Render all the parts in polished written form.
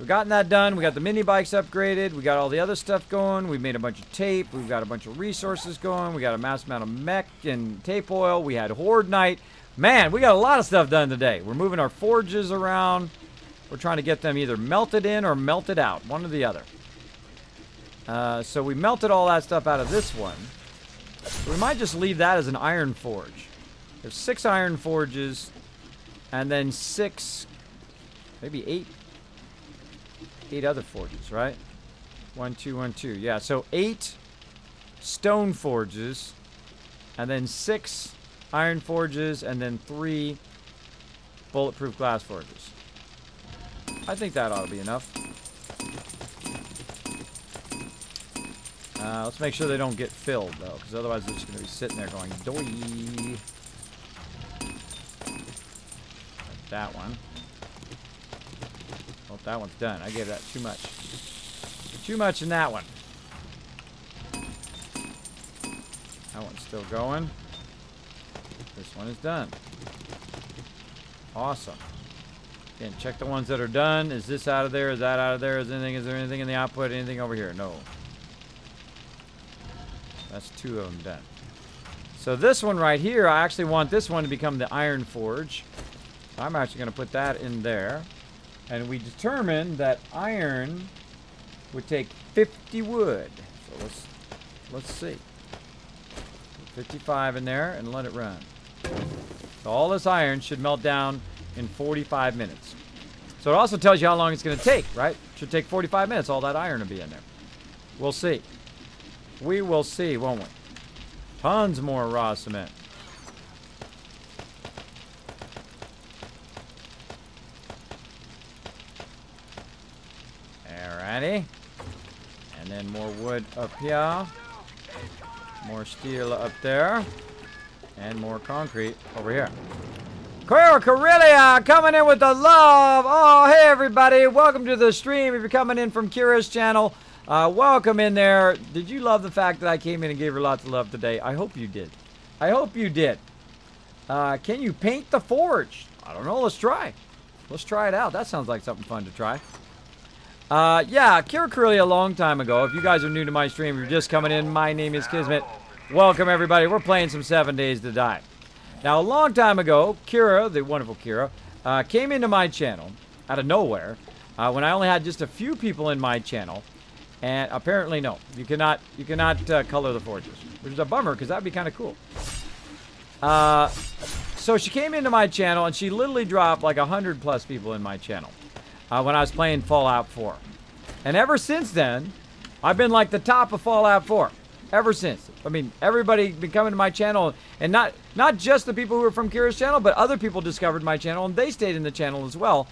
We've gotten that done. We got the mini bikes upgraded. We got all the other stuff going. We made a bunch of tape. We've got a bunch of resources going. We got a mass amount of mech and tape oil. We had Horde Night. Man, we got a lot of stuff done today. We're moving our forges around. We're trying to get them either melted in or melted out. One or the other. So we melted all that stuff out of this one. So we might just leave that as an iron forge. There's 6 iron forges. And then 6, maybe 8 other forges, right? 1, 2, 1, 2. Yeah, so 8 stone forges, and then 6 iron forges, and then 3 bulletproof glass forges. I think that ought to be enough. Let's make sure they don't get filled, though, because otherwise they're just going to be sitting there going, doy. Like that one. Oh, that one's done. I gave that too much. Too much in that one. That one's still going. This one is done. Awesome. Again, check the ones that are done. Is this out of there? Is that out of there? Is there anything in the output? Anything over here? No. That's 2 of them done. So this one right here, I actually want this one to become the iron forge. I'm actually going to put that in there. And we determined that iron would take 50 wood. So let's see. Put 55 in there and let it run. So all this iron should melt down in 45 minutes. So it also tells you how long it's going to take, right? It should take 45 minutes. All that iron will be in there. We'll see. We will see, won't we? Tons more raw cement. Alrighty. And then more wood up here. More steel up there. And more concrete over here. Corellia coming in with the love. Oh, hey everybody. Welcome to the stream. If you're coming in from Kira's channel, welcome in there. Did you love the fact that I came in and gave her lots of love today? I hope you did. I hope you did. Can you paint the forge? I don't know. Let's try. Let's try it out. That sounds like something fun to try. Yeah, Kira Corellia a long time ago. If you guys are new to my stream, if you're just coming in, my name is Kismet. Welcome, everybody. We're playing some 7 Days to Die. Now, a long time ago, Kira, the wonderful Kira, came into my channel out of nowhere when I only had just a few people in my channel. And apparently, no, you cannot color the forges, which is a bummer because that'd be kind of cool. So she came into my channel and she literally dropped like 100+ people in my channel when I was playing Fallout 4. And ever since then, I've been like the top of Fallout 4. Ever since. I mean, everybody been coming to my channel, and not just the people who were from Kira's channel, but other people discovered my channel and they stayed in the channel as well.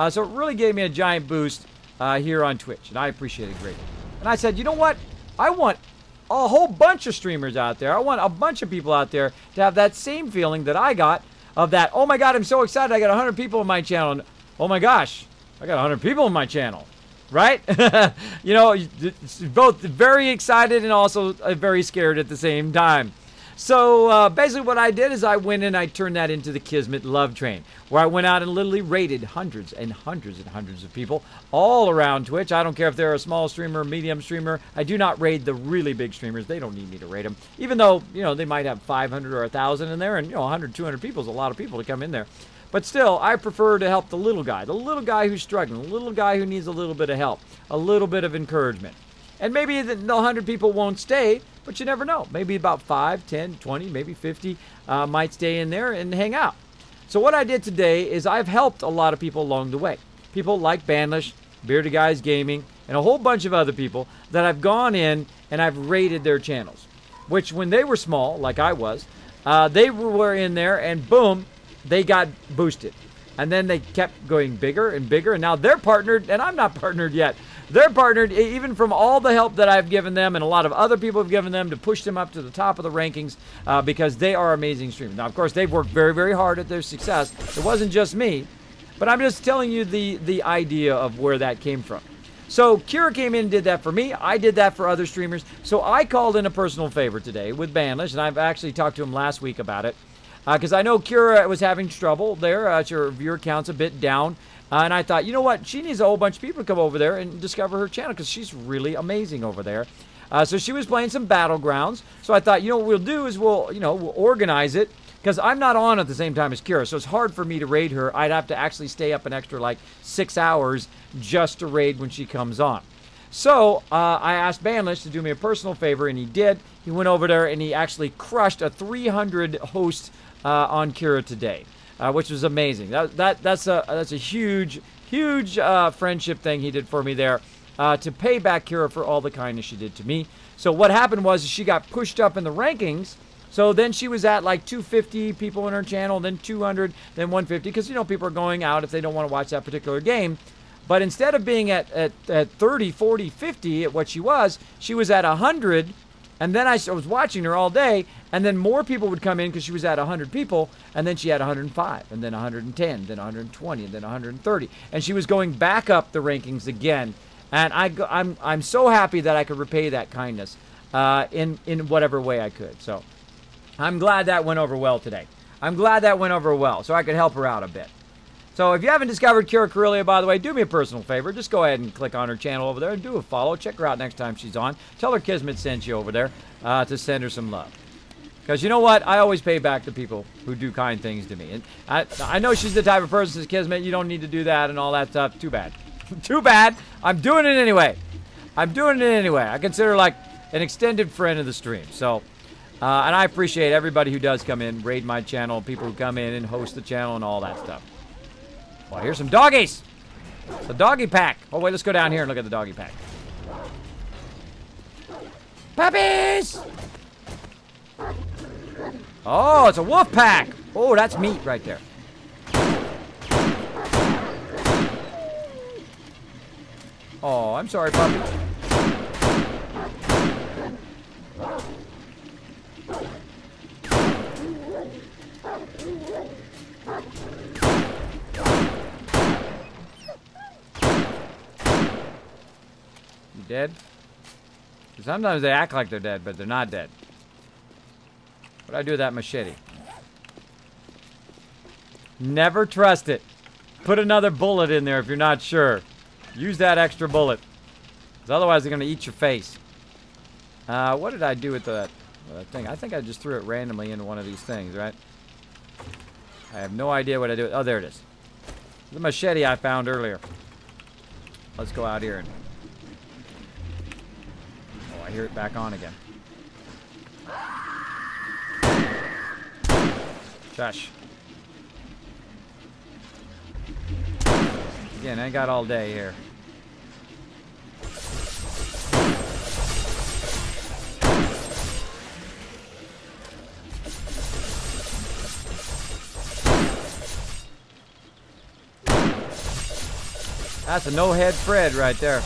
So it really gave me a giant boost here on Twitch, and I appreciate it greatly. And I said, you know what? I want a whole bunch of streamers out there. I want a bunch of people out there to have that same feeling that I got of that, oh my God, I'm so excited. I got 100 people in my channel. And oh my gosh, I got 100 people in my channel. Right? You know, it's both very excited and also very scared at the same time. So basically what I did is I went and I turned that into the Kismet Love Train, where I went out and literally raided hundreds and hundreds and hundreds of people all around Twitch. I don't care if they're a small streamer, medium streamer. I do not raid the really big streamers. They don't need me to raid them. Even though, you know, they might have 500 or 1,000 in there, and, you know, 100, 200 people is a lot of people to come in there. But still, I prefer to help the little guy who's struggling, the little guy who needs a little bit of help, a little bit of encouragement. And maybe the 100 people won't stay, but you never know. Maybe about 5, 10, 20, maybe 50 might stay in there and hang out. So what I did today is I've helped a lot of people along the way. People like Banlish, Bearded Guys Gaming, and a whole bunch of other people that I've gone in and I've raided their channels. Which when they were small, like I was, they were in there and boom, they got boosted. And then they kept going bigger and bigger, and now they're partnered, and I'm not partnered yet. They're partnered even from all the help that I've given them and a lot of other people have given them to push them up to the top of the rankings because they are amazing streamers. Now, of course, they've worked very, very hard at their success. It wasn't just me, but I'm just telling you the idea of where that came from. So Kira came in and did that for me. I did that for other streamers. So I called in a personal favor today with Banlish, and I've actually talked to him last week about it. Because I know Kira was having trouble there. Your viewer count's a bit down. And I thought, you know what? She needs a whole bunch of people to come over there and discover her channel because she's really amazing over there. So she was playing some Battlegrounds. So I thought, you know what we'll do is we'll organize it because I'm not on at the same time as Kira. So it's hard for me to raid her. I'd have to actually stay up an extra like 6 hours just to raid when she comes on. So I asked Banlish to do me a personal favor, and he did. He went over there and he actually crushed a 300 host on Kira today, which was amazing. That's a huge friendship thing he did for me there. To pay back Kira for all the kindness she did to me. So what happened was she got pushed up in the rankings. So then she was at like 250 people in her channel, then 200, then 150. Because, people are going out if they don't want to watch that particular game. But instead of being at 30, 40, 50 at what she was at 100. And then I was watching her all day. And then more people would come in because she was at 100 people. And then she had 105, and then 110, then 120, and then 130. And she was going back up the rankings again. And I'm so happy that I could repay that kindness in whatever way I could. So I'm glad that went over well today. I'm glad that went over well, so I could help her out a bit. So if you haven't discovered Kira Corellia, by the way, do me a personal favor. Just go ahead and click on her channel over there and do a follow. Check her out next time she's on. Tell her Kismet sent you over there to send her some love. Because you know what? I always pay back the people who do kind things to me. And I know she's the type of person, says Kismet, you don't need to do that and all that stuff. Too bad. Too bad. I'm doing it anyway. I'm doing it anyway. I consider her like an extended friend of the stream. So, and I appreciate everybody who does come in, raid my channel, people who come in and host the channel and all that stuff. Well, here's some doggies. The doggy pack. Oh, wait, let's go down here and look at the doggy pack. Puppies! Oh, it's a wolf pack. Oh, that's meat right there. Oh, I'm sorry, puppy. You dead? Sometimes they act like they're dead, but they're not dead. What do I do with that machete? Never trust it. Put another bullet in there if you're not sure. Use that extra bullet. Because otherwise they're going to eat your face. What did I do with that thing? I think I just threw it randomly into one of these things, right? I have no idea what I do. Oh, there it is. The machete I found earlier. Let's go out here and... Oh, I hear it back on again. Shush. Again, I ain't got all day here. That's a no-head Fred right there.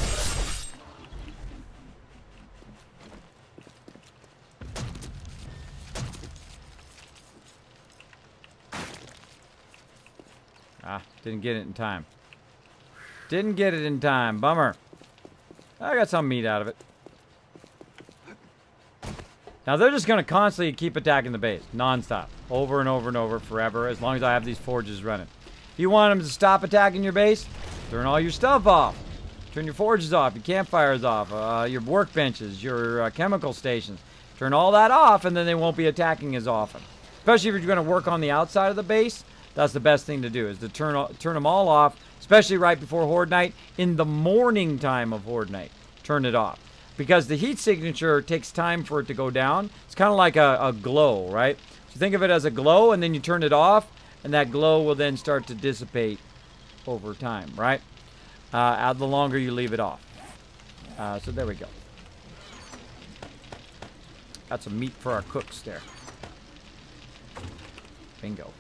Didn't get it in time. Didn't get it in time. Bummer. I got some meat out of it. Now they're just going to constantly keep attacking the base. Non-stop. Over and over and over forever. As long as I have these forges running. If you want them to stop attacking your base, turn all your stuff off. Turn your forges off. Your campfires off. Your workbenches. Your chemical stations. Turn all that off and then they won't be attacking as often. Especially if you're going to work on the outside of the base. That's the best thing to do, is to turn them all off, especially right before Horde Night. In the morning time of Horde Night, turn it off. Because the heat signature takes time for it to go down. It's kind of like a glow, right? So think of it as a glow, and then you turn it off, and that glow will then start to dissipate over time, right? The longer you leave it off. So there we go. Got some meat for our cooks there. Bingo.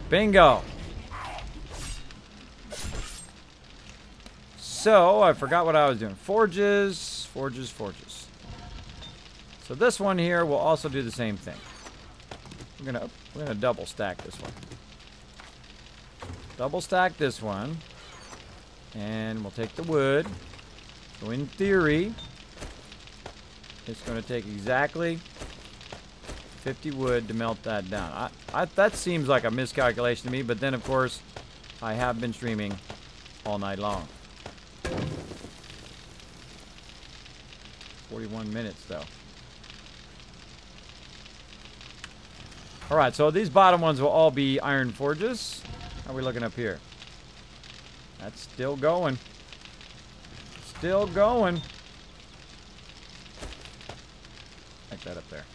Bingo. So, I forgot what I was doing. Forges, forges, forges. So this one here will also do the same thing. We're gonna double stack this one. Double stack this one. And we'll take the wood. So in theory, it's gonna take exactly 50 wood to melt that down. That seems like a miscalculation to me, but then of course I have been streaming all night long. 41 minutes, though. Alright, so these bottom ones will all be iron forges. How are we looking up here? That's still going. Still going. Like that up there.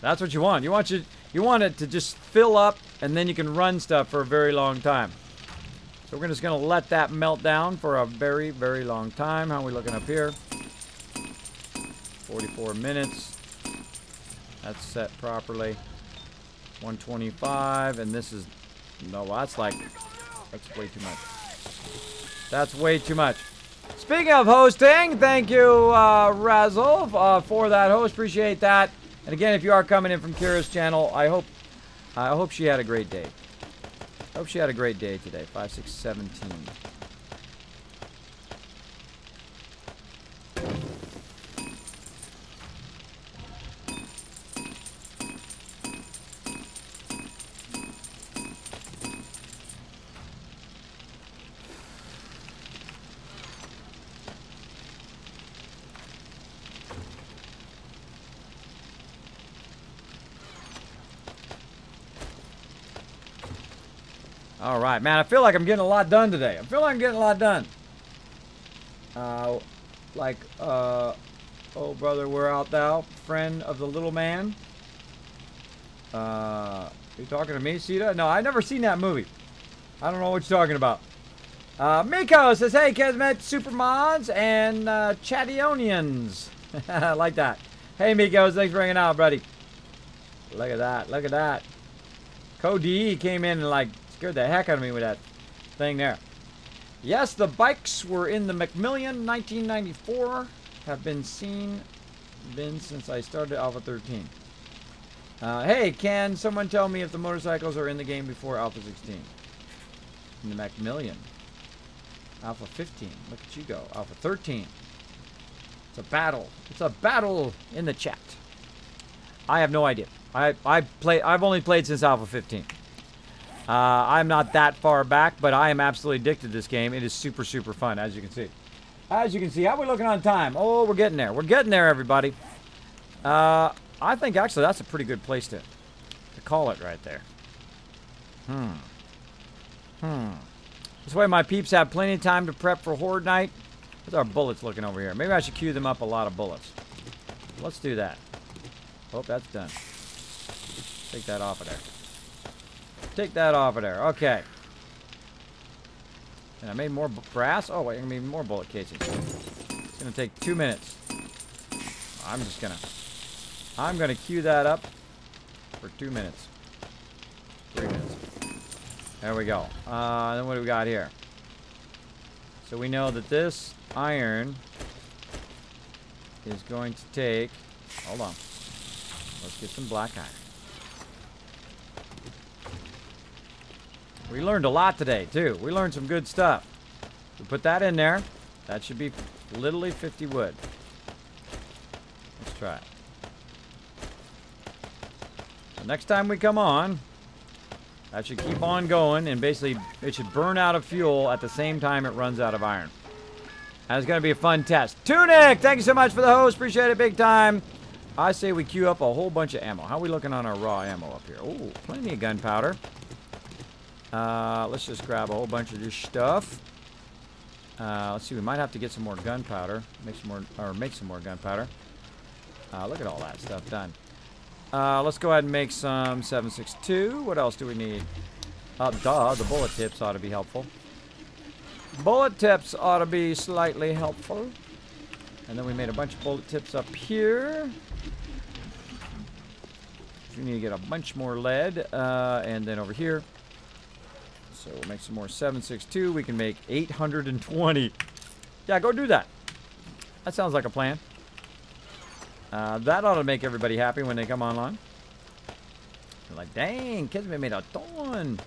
That's what you want. You want it to just fill up, and then you can run stuff for a very long time. So we're just going to let that melt down for a very, very long time. How are we looking up here? 44 minutes. That's set properly. 125, and this is... No, that's like... That's way too much. That's way too much. Speaking of hosting, thank you, Razzle, for that host. Appreciate that. And again, if you are coming in from Kira's channel, I hope she had a great day. I hope she had a great day today. 5617. All right, man, I feel like I'm getting a lot done today. I feel like I'm getting a lot done. Oh, brother, where art thou, friend of the little man? Are you talking to me, Sita? No, I've never seen that movie. I don't know what you're talking about. Miko says, hey, Kismet, Supermods, and Chattionians. I like that. Hey, Miko, thanks for hanging out, buddy. Look at that. Look at that. Cody came in and, like, scared the heck out of me with that thing there. Yes, the bikes were in the Macmillan 1994. Have been since I started Alpha 13. Hey, can someone tell me if the motorcycles are in the game before Alpha 16? In the Macmillan. Alpha 15. Look at you go. Alpha 13. It's a battle. It's a battle in the chat. I have no idea. I've only played since Alpha 15. I'm not that far back, but I am absolutely addicted to this game. It is super, super fun, as you can see. As you can see, how are we looking on time? Oh, we're getting there. We're getting there, everybody. I think, actually, that's a pretty good place to call it right there. This way my peeps have plenty of time to prep for Horde Night. How's our bullets looking over here? Maybe I should queue them up a lot of bullets. Let's do that. Oh, that's done. Take that off of there. Take that off of there. Okay. And I made more brass. Oh, wait, I made more bullet casings. It's going to take 2 minutes. I'm going to queue that up for 2 minutes. 3 minutes. There we go. Then what do we got here? So we know that this iron is going to take... Hold on. Let's get some black iron. We learned a lot today, too. We learned some good stuff. We put that in there. That should be literally 50 wood. Let's try it. So next time we come on, that should keep on going, and basically it should burn out of fuel at the same time it runs out of iron. That's going to be a fun test. Tunic, thank you so much for the host. Appreciate it big time. I say we queue up a whole bunch of ammo. How are we looking on our raw ammo up here? Oh, plenty of gunpowder. Let's just grab a whole bunch of this stuff. Let's see, we might have to get some more gunpowder. Make some more gunpowder. Look at all that stuff done. Let's go ahead and make some 7.62. What else do we need? The bullet tips ought to be helpful. Bullet tips ought to be slightly helpful. And then we made a bunch of bullet tips up here. We need to get a bunch more lead. And then over here. So we'll make some more 7.62. We can make 820. Yeah, go do that. That sounds like a plan. That ought to make everybody happy when they come online. They're like, dang, Kismet made a ton.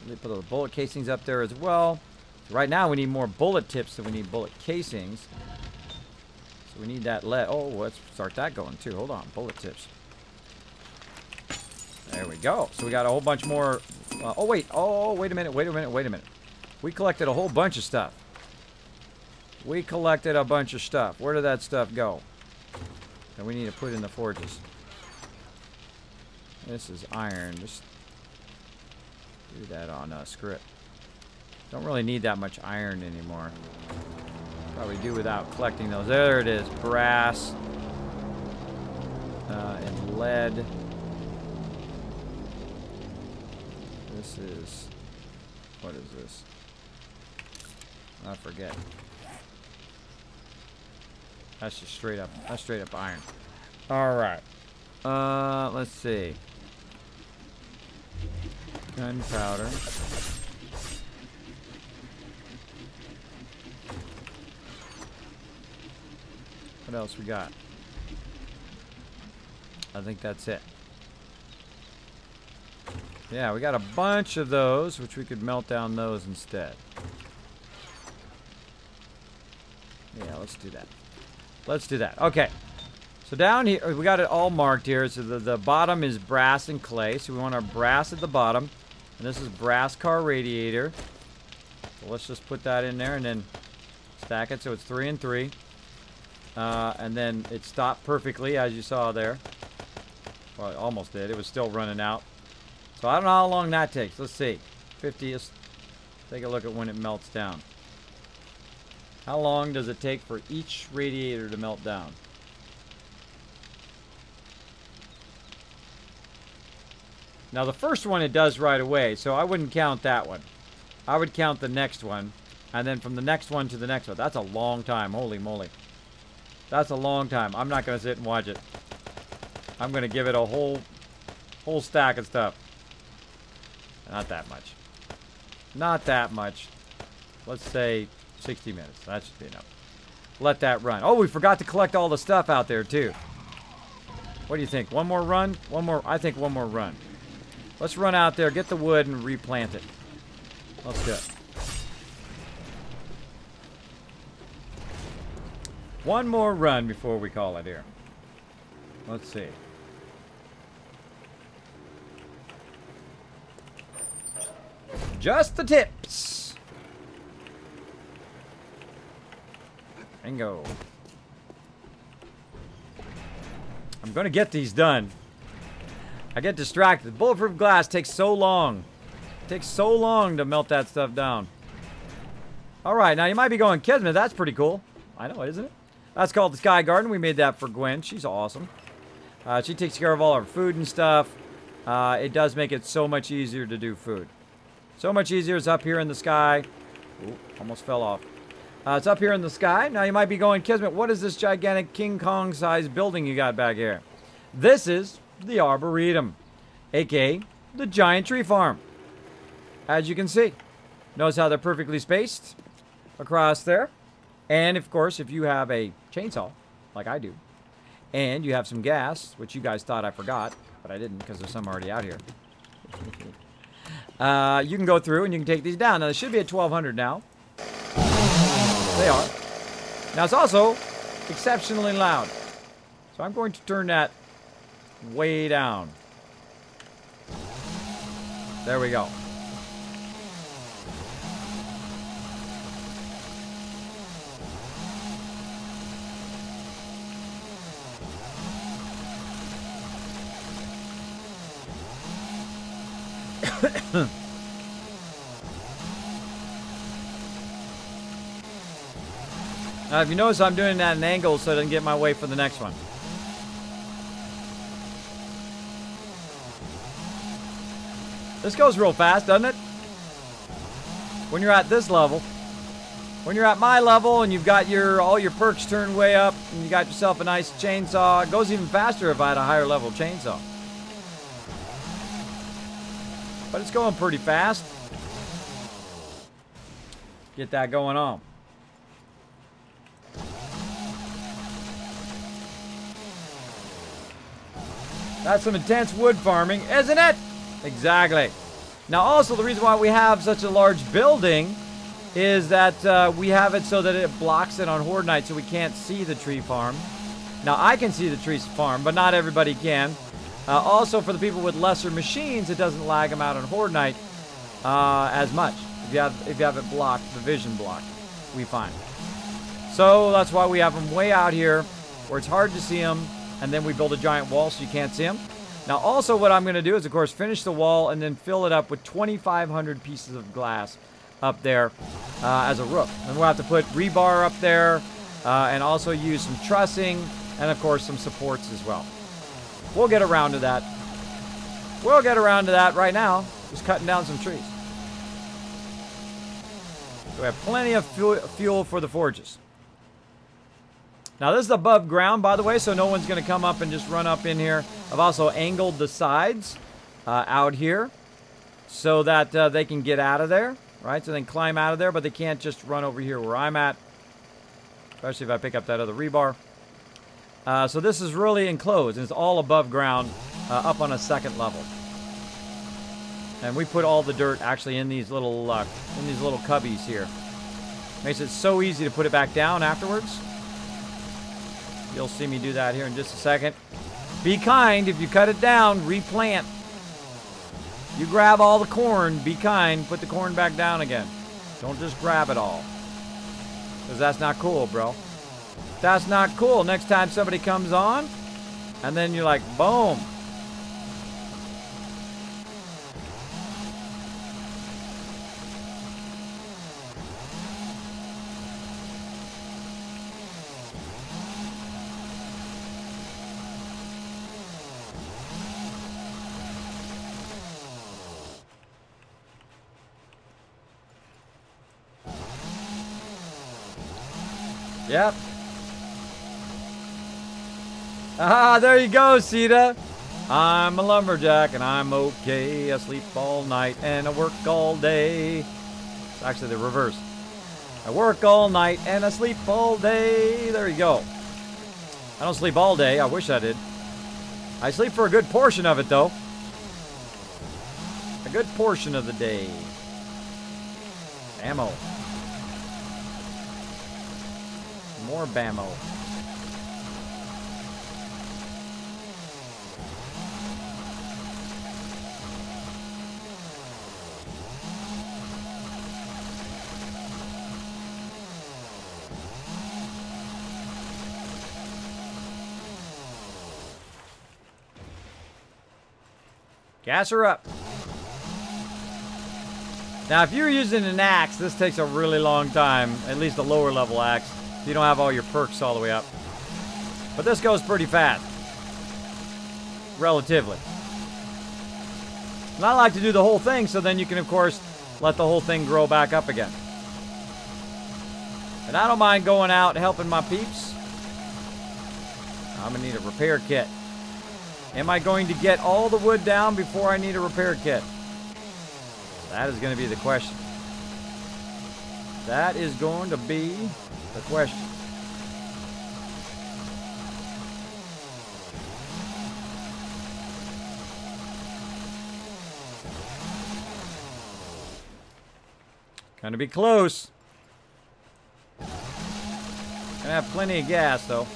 They put those bullet casings up there as well. So right now we need more bullet tips than we need bullet casings. So we need that lead. Oh, let's start that going too. Hold on, bullet tips. There we go. So we got a whole bunch more. Oh, wait. Oh, wait a minute. Wait a minute. Wait a minute. We collected a whole bunch of stuff. We collected a bunch of stuff. Where did that stuff go? And we need to put in the forges. This is iron. Just do that on script. Don't really need that much iron anymore. Probably do without collecting those. There it is. Brass. And lead. This is... What is this? I forget. That's just straight up. That's straight up iron. Alright. Let's see. Gunpowder. What else we got? I think that's it. Yeah, we got a bunch of those, which we could melt down those instead. Yeah, let's do that. Let's do that. Okay. So down here, we got it all marked here. So the bottom is brass and clay. So we want our brass at the bottom. And this is brass car radiator. So let's just put that in there and then stack it so it's 3 and 3. And then it stopped perfectly, as you saw there. Well, it almost did. It was still running out. So I don't know how long that takes. Let's see. 50. Let's take a look at when it melts down. How long does it take for each radiator to melt down? Now the first one it does right away, so I wouldn't count that one. I would count the next one, and then from the next one to the next one. That's a long time. Holy moly. That's a long time. I'm not going to sit and watch it. I'm going to give it a whole stack of stuff. Not that much. Not that much. Let's say 60 minutes. That should be enough. Let that run. Oh, we forgot to collect all the stuff out there, too. What do you think? One more run? One more? I think one more run. Let's run out there, get the wood, and replant it. Let's do it. One more run before we call it here. Let's see. Just the tips. Bingo. I'm gonna get these done. I get distracted. Bulletproof glass takes so long. It takes so long to melt that stuff down. Alright, now you might be going, Kismet, that's pretty cool. I know, isn't it? That's called the Sky Garden. We made that for Gwen. She's awesome. She takes care of all our food and stuff. It does make it so much easier to do food. So much easier. It's up here in the sky. Ooh, almost fell off. It's up here in the sky. Now you might be going, Kismet, what is this gigantic King Kong sized building you got back here? This is the Arboretum, aka the giant tree farm. As you can see, notice how they're perfectly spaced across there. And of course, if you have a chainsaw, like I do, and you have some gas, which you guys thought I forgot, but I didn't because there's some already out here. You can go through and you can take these down. Now, they should be at 1200 now. They are. Now, it's also exceptionally loud. So I'm going to turn that way down. There we go. Now, if you notice, I'm doing that at an angle so it doesn't get in my way for the next one. This goes real fast, doesn't it? When you're at this level. When you're at my level and you've got all your perks turned way up and you got yourself a nice chainsaw, it goes even faster if I had a higher level chainsaw. But it's going pretty fast. Get that going on. That's some intense wood farming, isn't it? Exactly. Now also the reason why we have such a large building is that we have it so that it blocks it on Horde Night so we can't see the tree farm. Now I can see the tree farm, but not everybody can. Also, for the people with lesser machines, it doesn't lag them out on Horde Night as much. If you have it blocked, the vision blocked, we find. So that's why we have them way out here, where it's hard to see them, and then we build a giant wall so you can't see them. Now, also what I'm going to do is, of course, finish the wall and then fill it up with 2,500 pieces of glass up there as a roof. And we'll have to put rebar up there and also use some trussing and, of course, some supports as well. We'll get around to that. We'll get around to that right now. Just cutting down some trees. So we have plenty of fuel for the forges. Now, this is above ground, by the way, so no one's going to come up and just run up in here. I've also angled the sides out here so that they can get out of there, right? So they can climb out of there, but they can't just run over here where I'm at, especially if I pick up that other rebar. So this is really enclosed, and it's all above ground, up on a second level. And we put all the dirt actually in these little cubbies here. Makes it so easy to put it back down afterwards. You'll see me do that here in just a second. Be kind. If you cut it down, replant. You grab all the corn, be kind, put the corn back down again. Don't just grab it all. Because that's not cool, bro. That's not cool. Next time somebody comes on, and then you're like, boom. Yep. Ah, there you go, Sita. I'm a lumberjack and I'm okay. I sleep all night and I work all day. It's actually the reverse. I work all night and I sleep all day. There you go. I don't sleep all day. I wish I did. I sleep for a good portion of it, though. A good portion of the day. Ammo. More bammo. Gas her up. Now, if you're using an axe, this takes a really long time, at least a lower level axe. You don't have all your perks all the way up. But this goes pretty fast. Relatively. And I like to do the whole thing so then you can, of course, let the whole thing grow back up again. And I don't mind going out and helping my peeps. I'm going to need a repair kit. Am I going to get all the wood down before I need a repair kit? That is going to be the question. That is going to be the question. Gonna be close. Gonna have plenty of gas though.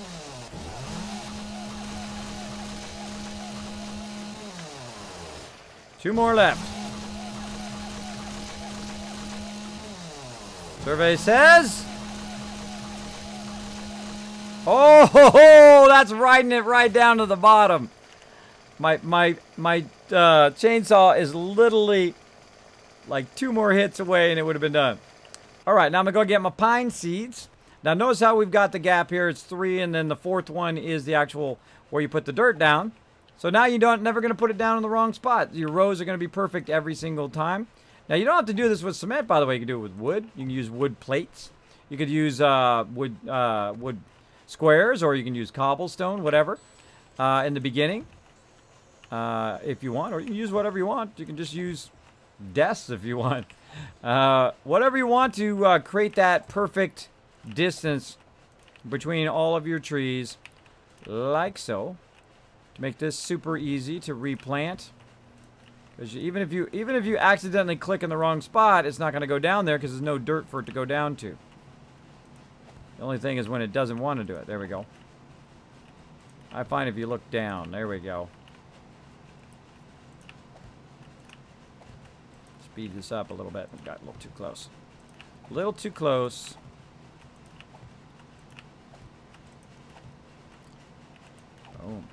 Two more left. Survey says... Oh, ho, ho, that's riding it right down to the bottom. My chainsaw is literally like 2 more hits away and it would have been done. All right, now I'm going to go get my pine seeds. Now notice how we've got the gap here. It's 3 and then the 4th one is the actual where you put the dirt down. So now you're never going to put it down in the wrong spot. Your rows are going to be perfect every single time. Now you don't have to do this with cement, by the way. You can do it with wood. You can use wood plates. You could use wood squares, or you can use cobblestone, whatever, in the beginning, if you want. Or you can use whatever you want. You can just use desks if you want. Whatever you want to create that perfect distance between all of your trees, like so. To make this super easy to replant. Because even if you accidentally click in the wrong spot, it's not going to go down there because there's no dirt for it to go down to. The only thing is when it doesn't want to do it. There we go. I find if you look down, there we go. speed this up a little bit. We got a little too close. A little too close. Boom.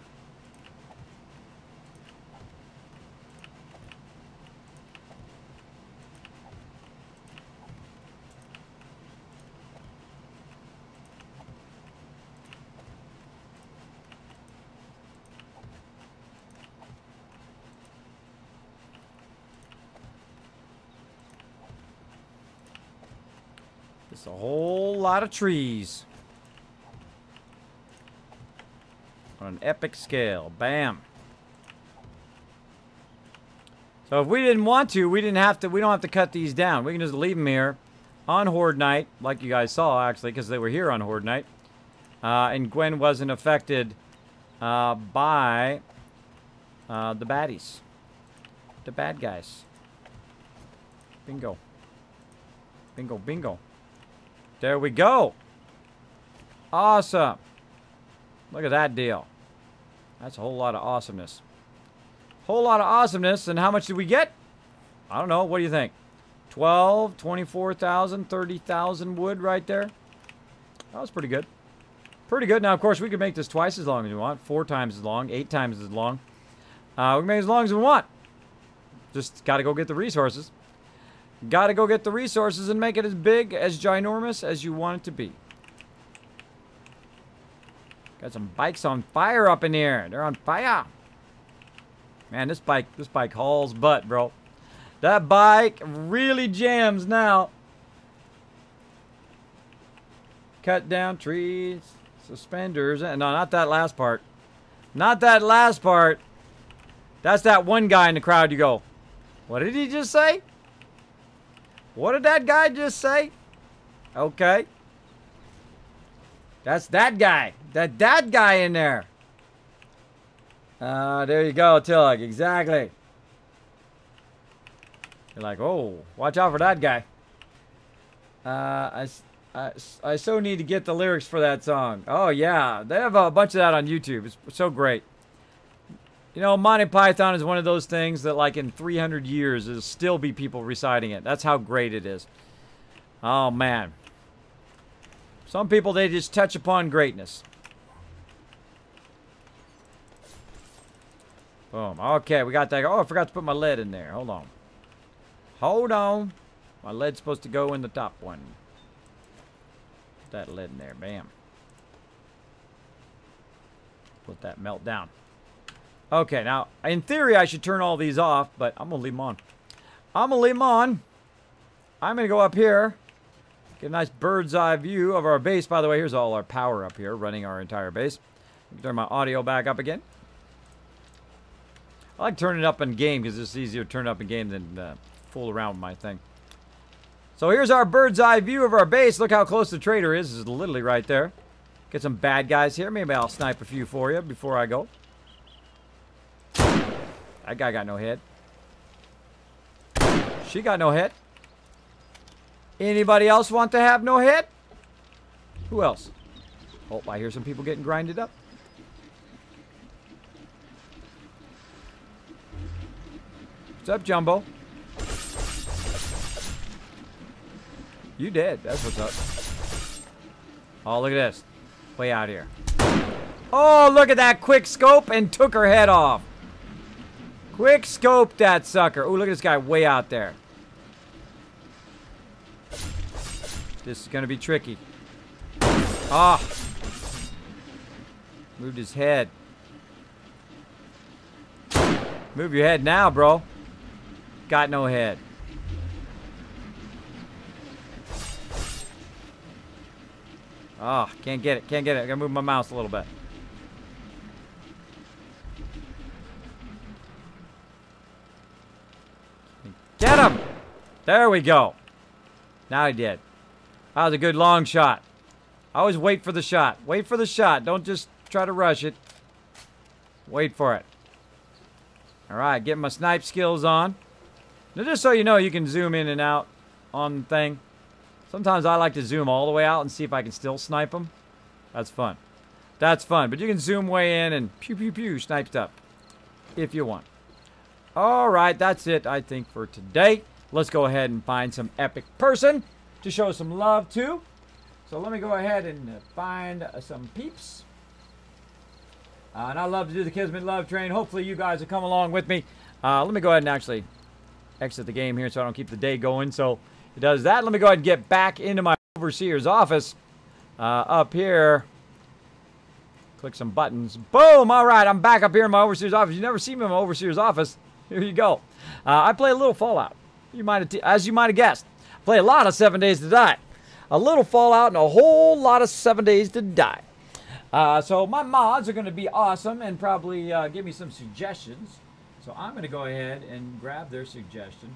It's a whole lot of trees. On an epic scale. Bam. So if we didn't want to, we don't have to cut these down. We can just leave them here on Horde Night, like you guys saw actually, because they were here on Horde Night. And Gwen wasn't affected by the baddies. The bad guys. Bingo. Bingo, bingo. There we go. Awesome. Look at that deal. That's a whole lot of awesomeness. Whole lot of awesomeness. And how much did we get? I don't know. What do you think? 12, 24,000, 30,000 wood right there. That was pretty good. Pretty good. Now, of course, we could make this twice as long as we want. 4 times as long. 8 times as long. We can make it as long as we want. Just got to go get the resources. Got to go get the resources and make it as big, as ginormous as you want it to be. Got some bikes on fire up in here. They're on fire. Man, this bike hauls butt, bro. That bike really jams now. Cut down trees, suspenders. No, not that last part. Not that last part. That's that one guy in the crowd. You go, what did he just say? What did that guy just say? Okay. That's that guy. That guy in there. There you go, Tillich. Exactly. You're like, oh, watch out for that guy. I so need to get the lyrics for that song. Oh, yeah. They have a bunch of that on YouTube. It's so great. You know, Monty Python is one of those things that, like, in 300 years, there'll still be people reciting it. That's how great it is. Oh, man. Some people, they just touch upon greatness. Boom. Okay, we got that. Oh, I forgot to put my lead in there. Hold on. Hold on. My lead's supposed to go in the top one. Put that lead in there. Bam. Let that melt down. Okay, now, in theory, I should turn all these off, but I'm going to leave them on. I'm going to leave them on. I'm going to go up here. Get a nice bird's eye view of our base. By the way, here's all our power up here, running our entire base. Turn my audio back up again. I like turning it up in game because it's easier to turn it up in game than fool around with my thing. So here's our bird's eye view of our base. Look how close the trader is. This is literally right there. Get some bad guys here. Maybe I'll snipe a few for you before I go. That guy got no hit. She got no hit. Anybody else want to have no hit? Who else? Oh, I hear some people getting grinded up. What's up, Jumbo? You dead. That's what's up. Oh, look at this. Way out here. Oh, look at that quick scope and took her head off. Quick scope that sucker. Oh, look at this guy way out there. This is going to be tricky. Ah. Moved his head. Move your head now, bro. Got no head. Ah, can't get it. Can't get it. I got to move my mouse a little bit. Get him! There we go. Now he did. That was a good long shot. Always wait for the shot. Wait for the shot. Don't just try to rush it. Wait for it. Alright, get my snipe skills on. Now, just so you know, you can zoom in and out on the thing. Sometimes I like to zoom all the way out and see if I can still snipe them. That's fun. That's fun. But you can zoom way in and pew pew pew snipe stuff. If you want. Alright, that's it, I think, for today. let's go ahead and find some epic person to show some love to. So let me go ahead and find some peeps. And I love to do the Kismet Love Train. Hopefully you guys will come along with me. Let me go ahead and actually exit the game here so I don't keep the day going. So it does that. Let me go ahead and get back into my overseer's office. Up here. Click some buttons. Boom! All right, I'm back up here in my overseer's office. You never see me in my overseer's office. Here you go. I play a little Fallout. As you might have guessed. I play a lot of 7 Days to Die. A little Fallout and a whole lot of 7 Days to Die. So my mods are going to be awesome and probably give me some suggestions. So I'm going to go ahead and grab their suggestion.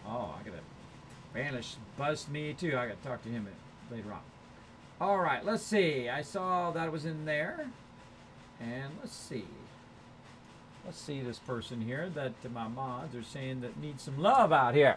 Oh, I got to banish Buzz Me too. I got to talk to him later on. All right, let's see. I saw that it was in there. And let's see. Let's see this person here that my mods are saying that needs some love out here.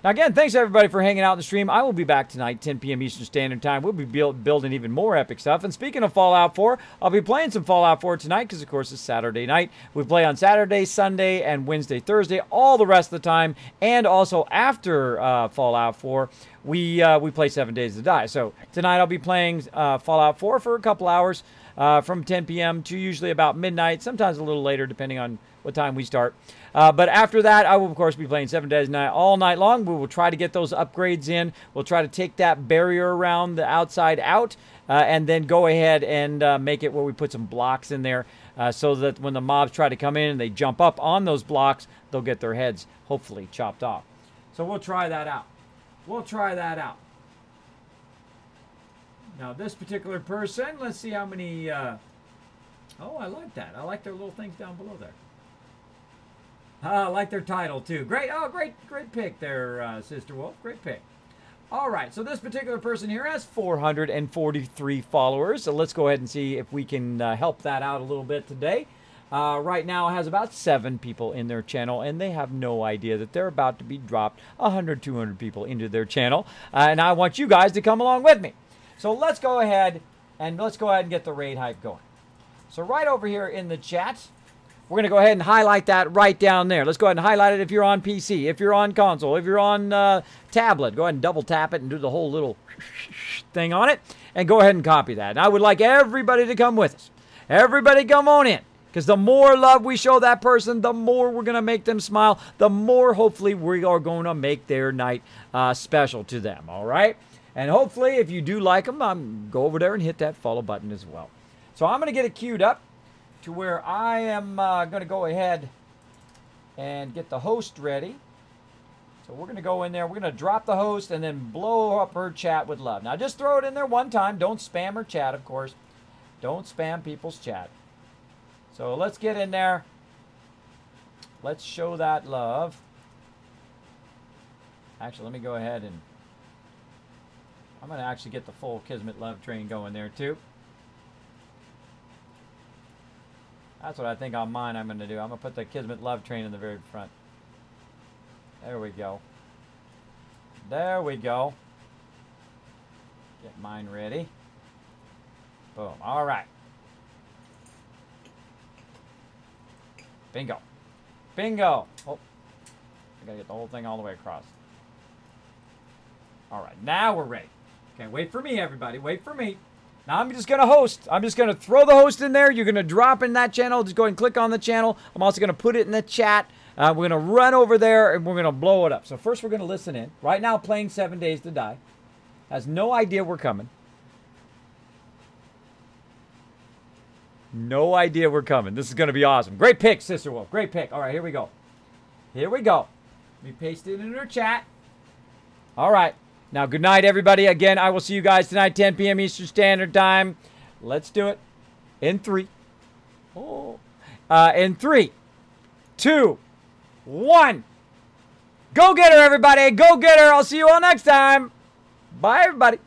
Now, again, thanks everybody for hanging out in the stream. I will be back tonight, 10 p.m. Eastern Standard Time. We'll be building even more epic stuff. And speaking of Fallout 4, I'll be playing some Fallout 4 tonight because, of course, it's Saturday night. We play on Saturday, Sunday, and Wednesday, Thursday, all the rest of the time. And also after Fallout 4, we play 7 Days to Die. So tonight I'll be playing Fallout 4 for a couple hours from 10 p.m. to usually about midnight, sometimes a little later depending on what time we start. But after that, I will, of course, be playing 7 Days to Die all night long. We will try to get those upgrades in. We'll try to take that barrier around the outside out and then go ahead and make it where we put some blocks in there so that when the mobs try to come in and they jump up on those blocks, they'll get their heads hopefully chopped off. So we'll try that out. We'll try that out. Now, this particular person, let's see how many... oh, I like that. I like their little things down below there. I like their title, too. Great. Oh, great pick there, Sister Wolf. Great pick. All right. So this particular person here has 443 followers. So let's go ahead and see if we can help that out a little bit today. Right now it has about 7 people in their channel, and they have no idea that they're about to be dropped 100, 200 people into their channel. And I want you guys to come along with me. So let's go ahead and get the raid hype going. So right over here in the chat, we're going to go ahead and highlight that right down there. Let's go ahead and highlight it if you're on PC, if you're on console, if you're on tablet. Go ahead and double tap it and do the whole little thing on it. And go ahead and copy that. And I would like everybody to come with us. Everybody come on in. Because the more love we show that person, the more we're going to make them smile. The more, hopefully, we are going to make their night special to them. All right? And hopefully, if you do like them, go over there and hit that follow button as well. So I'm going to get it queued up to where I am going to go ahead and get the host ready. So we're going to go in there. We're going to drop the host and then blow up her chat with love. Now, just throw it in there one time. Don't spam her chat, of course. Don't spam people's chat. So let's get in there. Let's show that love. Actually, let me go ahead and I'm going to actually get the full Kismet Love Train going there, too. That's what I think on mine I'm going to do. I'm going to put the Kismet Love Train in the very front. There we go. There we go. Get mine ready. Boom. All right. Bingo. Bingo. Oh, I got to get the whole thing all the way across. All right. Now we're ready. Okay, wait for me, everybody. Wait for me. Now I'm just going to host. I'm just going to throw the host in there. You're going to drop in that channel. Just go ahead and click on the channel. I'm also going to put it in the chat. We're going to run over there, and we're going to blow it up. So first we're going to listen in. Right now playing 7 Days to Die. Has no idea we're coming. No idea we're coming. This is going to be awesome. Great pick, Sister Wolf. Great pick. All right, here we go. Here we go. Let me paste it in our chat. All right. Now, good night, everybody. Again, I will see you guys tonight, 10 p.m. Eastern Standard Time. Let's do it. In 3. In 3, 2, 1. Go get her, everybody. Go get her. I'll see you all next time. Bye, everybody.